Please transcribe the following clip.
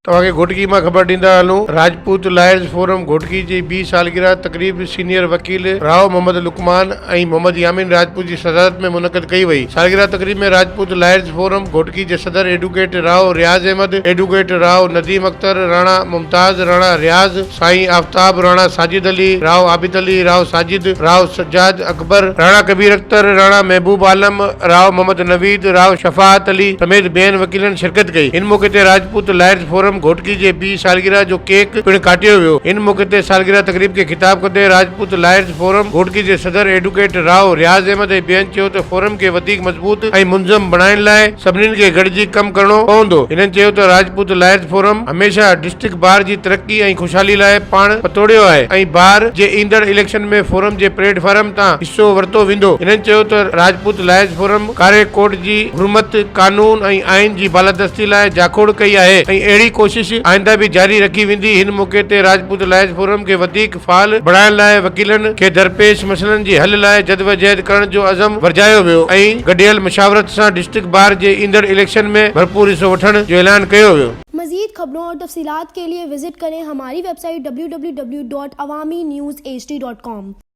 तव्हांखे घोटकी मां ख़बर ॾींदा हलूं। राजपूत लायर्स फोरम घोटकी जी 20 सालगिरह तकरीब सीनियर वकील राव मोहम्मद लुकमान ऐं मोहम्मद यामीन राजपूत जी सदारत में मुनक़द कई वई। सालगिरह तकरीब में राजपूत लायर्स फोरम घोटकी जे सदर एडवोकेट राव रियाज़ अहमद, एडवोकेट राव नदीम अख्तर राणा, मुमताज राणा रियाज़, साईं आफ्ताब राणा, साजिद अली, राव आबिद अली, राव साजिद, राव सज्जाद अकबर, राणा कबीर अख्तर, राणा महबूब आलम, राव मोहम्मद नवीद, राव शफाअत अली समेत ॿियनि वकीलनि शिरकत कई। इन मौके ते राजपूत लायर्स फोरम घोटकी जे 20 सालगिरह जो केक पिणु काटियो वियो। इन मौके ते सालगिरह तकरीब खे खिताब कंदे राजपूत लायर्स फोरम घोटकी जे सदर एडवोकेट राव रियाज़ अहमद ऐं ॿियनि चयो त फोरम खे वधीक मज़बूत ऐं मुंज़म बणाइण लाइ सभिनीनि खे गॾिजी कमु करणो पवंदो। हिननि चयो त राजपूत लायर्स फोरम हमेशह डिस्ट्रिक्ट बार जी तरक्की ऐं ख़ुशहाली लाइ पाण पतोड़ियो आहे ऐं बार जे ईंदड़ इलेक्शन में फोरम जे प्लेटफॉर्म तां हिस्सो वरितो वेंदो। हिननि चयो त राजपूत लायर्स फोरम कारे कोर्ट जी हुरमत, कानून ऐं आइन जी बालादस्ती लाइ जाखोड़ कई आहे ऐं अहिड़ी कोशिश आइंदा भी जारी रखी वेंदी। हिन मौके ते राजपूत लायर्स फोरम खे वधीक फाल बणाइण लाइ वकीलनि खे दरपेश मसइलनि जे हल लाइ जदवजहद करण जो अज़म वरजायो वियो ऐं गॾियल मुशावरत सां डिस्ट्रिक्ट बार जे ईंदड़ इलेक्शन में भरपूर हिस्सो वठण जो ऐलान कयो वियो। मज़ीद खबरों और तफसीलात के लिए विजिट करें हमारी वेबसाइट www.awamiNewsHD.com।